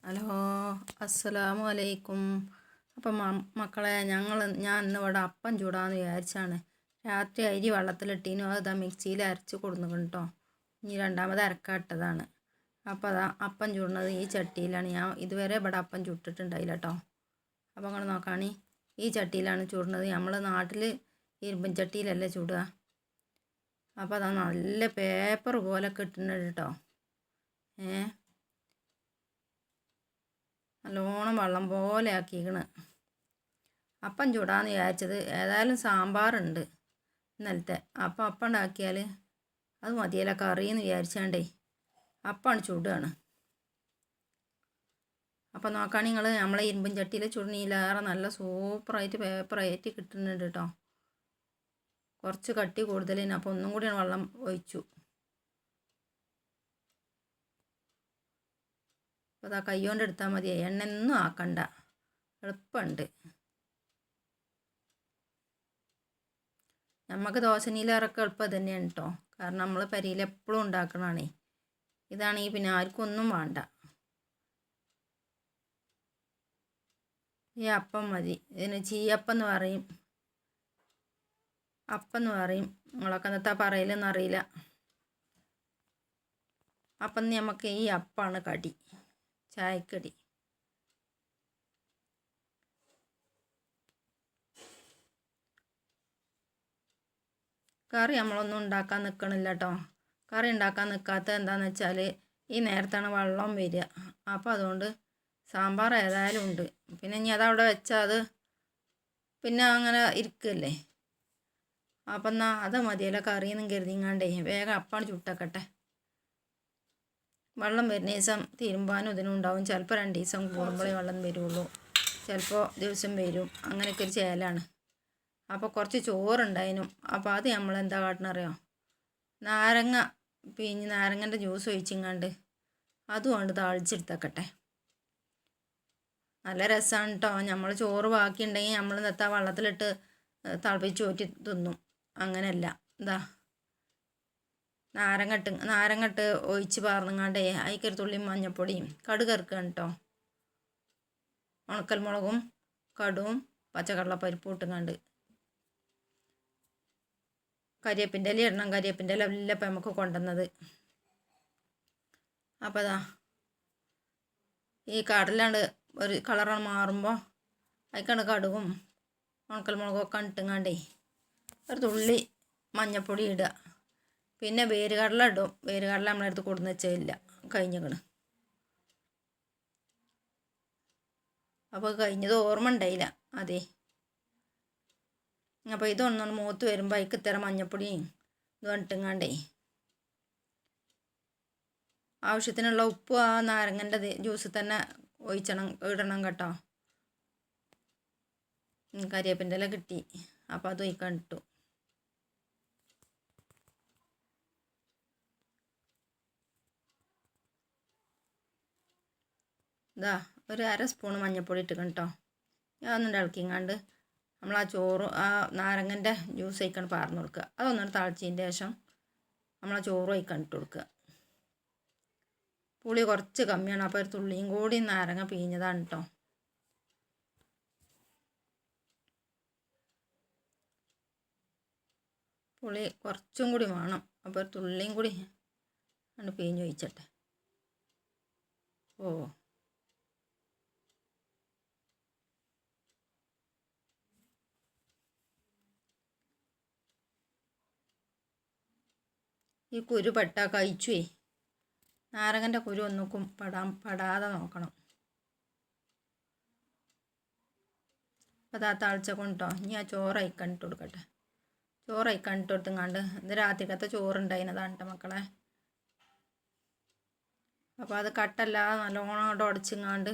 Hello, അസ്സലാമു അലൈക്കും. അപ്പം മക്കളെ ഞാൻ ഇന്നിവിടെ അപ്പം ചൂടാന്ന് വിചാരിച്ചാണ്. രാത്രി അരി വെള്ളത്തിലിട്ടീനു, അതാ മിക്സിയിൽ അരച്ച് കൊടുന്നു കേട്ടോ. ഇനി രണ്ടാമത് അരക്കാട്ടതാണ്. അപ്പോൾ അതാ അപ്പം ചൂടുന്നത് ഈ ചട്ടിയിലാണ്. ഞാൻ ഇതുവരെ ഇവിടെ അപ്പം ചുട്ടിട്ടുണ്ടായില്ല കേട്ടോ. അപ്പോൾ നിങ്ങൾ നോക്കാണി, ഈ ചട്ടിയിലാണ് ചൂടുന്നത്. നമ്മൾ നാട്ടിൽ ഇരുമ്പൻ ചട്ടിയിലല്ലേ ചൂടുക. അപ്പോൾ അതാ നല്ല പേപ്പർ പോലെ കിട്ടുന്നുണ്ട് കേട്ടോ. നല്ലോണം വെള്ളം പോലെ ആക്കിക്കണ്. അപ്പം ചൂടാന്ന് വിചാരിച്ചത്, ഏതായാലും സാമ്പാറുണ്ട് ഇന്നലത്തെ. അപ്പം ഉണ്ടാക്കിയാൽ അത് മതിയല്ല കറിയെന്ന് വിചാരിച്ചാണ്ടേ അപ്പമാണ് ചൂടുകയാണ്. അപ്പം നോക്കുകയാണെങ്കിൽ നിങ്ങൾ നമ്മളെ ഇരുമ്പൻ ചട്ടിയിൽ ചുടണിയിലേറെ നല്ല സൂപ്പറായിട്ട് പേപ്പറായിട്ട് കിട്ടുന്നുണ്ട് കേട്ടോ. കുറച്ച് കട്ടി കൂടുതലിന്, അപ്പോൾ ഒന്നും കൂടി വെള്ളം ഒഴിച്ചു. അപ്പോൾ അതാ കൈ കൊണ്ട് എടുത്താൽ മതി, എണ്ണ ഒന്നും ആക്കണ്ട, എളുപ്പമുണ്ട്. നമുക്ക് ദോശനീലേറൊക്കെ എളുപ്പം തന്നെയാണ് കേട്ടോ. കാരണം നമ്മൾ പരിയിൽ എപ്പോഴും ഉണ്ടാക്കണതാണേ. ഇതാണെങ്കിൽ പിന്നെ ആർക്കും ഒന്നും വേണ്ട. ഈ അപ്പം മതി. ഇതിന് ചീയപ്പം എന്ന് പറയും, അപ്പം എന്ന് പറയും. നിങ്ങളൊക്കെ എന്താ പറയലെന്ന് അറിയില്ല. അപ്പം നമുക്ക് ഈ അപ്പമാണ് കടി, ചായക്കടി. കറി നമ്മളൊന്നും ഉണ്ടാക്കാൻ നിൽക്കണില്ല കേട്ടോ. കറി ഉണ്ടാക്കാൻ നിൽക്കാത്ത എന്താണെന്ന് വെച്ചാൽ ഈ നേരത്താണ് വെള്ളം വരിക. അപ്പോൾ അതുകൊണ്ട് സാമ്പാർ ഏതായാലും ഉണ്ട്. പിന്നെ ഇനി അതവിടെ വെച്ചാൽ അത് പിന്നെ അങ്ങനെ ഇരിക്കല്ലേ. അപ്പം എന്നാൽ അത് മതിയല്ലോ കറിയെന്നും കരുതിങ്ങാണ്ടേ വേഗം അപ്പാണ് ചുട്ടക്കട്ടെ. വെള്ളം വരുന്ന ദിവസം തിരുമ്പാനും ഇതിനും ഉണ്ടാവും. ചിലപ്പോൾ 2 ദിവസം കൂടുമ്പോഴേ വെള്ളം വരുള്ളൂ, ചിലപ്പോൾ ദിവസം വരും. അങ്ങനെയൊക്കെ ഒരു ചേലാണ്. അപ്പോൾ കുറച്ച് ചോറുണ്ടായിരുന്നു. അപ്പോൾ അത് നമ്മളെന്താ കാട്ടണറിയോ, നാരങ്ങ പിഴിഞ്ഞ് നാരങ്ങൻ്റെ ജ്യൂസ് ഒഴിച്ചിങ്ങാണ്ട് അതുകൊണ്ട് താളിച്ചെടുത്തേക്കട്ടെ. നല്ല രസമാണ് കേട്ടോ. നമ്മൾ ചോറ് ബാക്കിയുണ്ടെങ്കിൽ നമ്മൾ നെത്താ വെള്ളത്തിലിട്ട് തിളപ്പിച്ച് ഊറ്റി തിന്നും. അങ്ങനെയല്ല, എന്താ നാരങ്ങട്ട് ഒഴിച്ച് പാർന്നങ്ങാണ്ടേ അതിക്കൊരു തുള്ളി മഞ്ഞൾപ്പൊടിയും കടുക് ഇറക്കുകയാണ് കേട്ടോ. ഉണക്കൽ മുളകും കടുവും പച്ചക്കടലപ്പരിപ്പും ഇട്ടുങ്ങാണ്ട് കരിയേപ്പിൻ്റെ ഇല ഇടണം. കരിയേപ്പിൻ്റെ ഇല എല്ലാം ഇപ്പം നമുക്ക് കൊണ്ടുവന്നത്. അപ്പോൾ അതാ ഈ കടലാണ്ട് ഒരു കളറാണ് മാറുമ്പോൾ അതിക്കാണ് കടുകും ഉണക്കൽ മുളകും ഒക്കെ ഇട്ടുങ്ങാണ്ടേ ഒരു തുള്ളി മഞ്ഞൾപ്പൊടി ഇടുക. പിന്നെ വേരുകടല ഇടും. വേരുകടല നമ്മളടുത്ത് കൊടുന്ന് വെച്ചില്ല, കഴിഞ്ഞിക്കണ്. അപ്പോൾ കഴിഞ്ഞത് ഓർമ്മ ഉണ്ടായില്ല. അതെ, അപ്പോൾ ഇതൊന്നും മൂത്ത് വരുമ്പോൾ അതിക്ക് ഇത്തരം മഞ്ഞൾപ്പൊടിയും ഇതും ഇട്ടുങ്ങാണ്ടേ ആവശ്യത്തിനുള്ള ഉപ്പ് ആ നാരങ്ങൻ്റെ ജ്യൂസിൽ തന്നെ ഇടണം കേട്ടോ. കരിവേപ്പിൻ്റെ ഇല കിട്ടി, അപ്പോൾ അത് ഒഴിക്കാൻ ഇട്ടു. ഇതാ ഒരു 1/2 സ്പൂൺ മഞ്ഞൾപ്പൊടി ഇട്ടിക്കണം കേട്ടോ. അതൊന്നും ഇളക്കിങ്ങാണ്ട് നമ്മൾ ആ ചോറ് ആ നാരങ്ങൻ്റെ ജ്യൂസ് ഒഴിക്കണം പാർന്ന് കൊടുക്കുക. അതൊന്നും തിളച്ചതിൻ്റെ ശേഷം നമ്മൾ ആ ചോറ് ഒഴിക്കാൻ ഇട്ട് കൊടുക്കുക. പുളി കുറച്ച് കമ്മിയാണ്, അപ്പോൾ ഒരു തുള്ളിയും കൂടി നാരങ്ങ പിഴിഞ്ഞതാണ് കേട്ടോ. പുളി കുറച്ചും കൂടി വേണം, അപ്പോൾ ഒരു തുള്ളിയും കൂടി ആണ് പിഴിഞ്ഞ് ഒഴിച്ചട്ടെ. ഓ, ഈ കുരു കഴിച്ചുവേ. നാരങ്ങൻ്റെ കുരു ഒന്നും പെടാതെ നോക്കണം. അപ്പോൾ അതാ താളിച്ച കൊണ്ടോ. ഇനി ആ ചോറ് അയക്കണിട്ട് കൊടുക്കട്ടെ. ചോറ് അയക്കണിട്ട് കൊടുത്തങ്ങാണ്ട് ഇത് രാത്രിക്കത്തെ ചോറുണ്ടായിരുന്നതാണ് കേട്ടോ മക്കളെ. അപ്പോൾ അത് കട്ടല്ലാതെ നല്ലോണം കൊണ്ട് ഉടച്ചിങ്ങാണ്ട്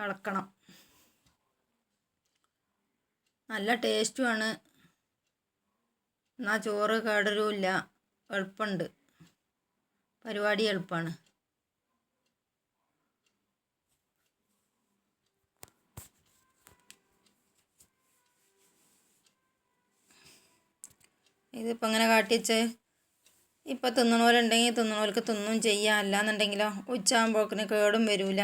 ഇളക്കണം. നല്ല ടേസ്റ്റുമാണ്. എന്നാൽ ചോറ് കേടരുമില്ല. എളുപ്പമുണ്ട്, പരിപാടി എളുപ്പമാണ്. ഇതിപ്പോൾ ഇങ്ങനെ കാട്ടിച്ച് ഇപ്പം തിന്നണോലുണ്ടെങ്കിൽ തിന്നണോർക്ക് തിന്നും ചെയ്യാം, അല്ലാന്നുണ്ടെങ്കിലോ ഉച്ചയാകുമ്പോഴേക്കിന് കേടും വരില്ല,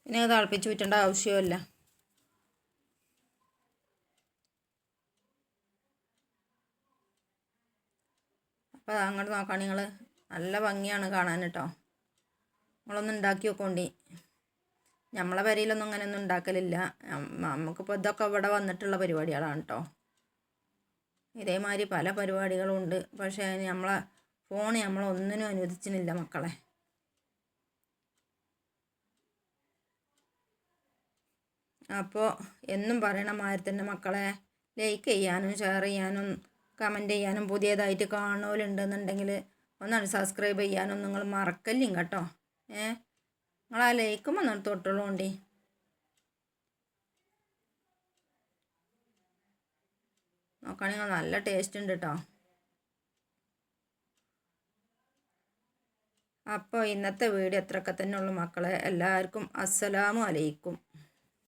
പിന്നെ അത് തിളപ്പിച്ച് ഊറ്റേണ്ട ആവശ്യമില്ല. അപ്പോൾ അങ്ങോട്ട് നോക്കാൻ നിങ്ങൾ നല്ല ഭംഗിയാണ് കാണാൻ കേട്ടോ. നിങ്ങളൊന്ന് ഉണ്ടാക്കി നോക്കോണ്ടി. നമ്മളെ പെരയിലൊന്നും അങ്ങനെയൊന്നും ഉണ്ടാക്കലില്ല. നമുക്കിപ്പോൾ ഇതൊക്കെ ഇവിടെ വന്നിട്ടുള്ള പരിപാടികളാണ് കേട്ടോ. ഇതേമാതിരി പല പരിപാടികളും ഉണ്ട്, പക്ഷേ നമ്മളെ ഫോൺ നമ്മളൊന്നിനും അനുവദിച്ചിട്ടില്ല മക്കളെ. അപ്പോൾ എന്നും പറയണ മാതിരി തന്നെ മക്കളെ, ലൈക്ക് ചെയ്യാനും ഷെയർ ചെയ്യാനും കമൻറ്റ് ചെയ്യാനും പുതിയതായിട്ട് കാണുന്നവരുണ്ടെന്നുണ്ടെങ്കിൽ ഒന്നാണ് സബ്സ്ക്രൈബ് ചെയ്യാനും നിങ്ങൾ മറക്കല്ലും കേട്ടോ. നിങ്ങൾ ആ ലൈക്കും വന്നിട്ട് തൊട്ടുള്ളൂണ്ടി. നോക്കുകയാണെങ്കിൽ നല്ല ടേസ്റ്റ് ഉണ്ട് കേട്ടോ. അപ്പോൾ ഇന്നത്തെ വീഡിയോ എത്രയൊക്കെ തന്നെ ഉള്ളൂ മക്കളെ. എല്ലാവർക്കും അസ്സലാമു അലൈക്കും.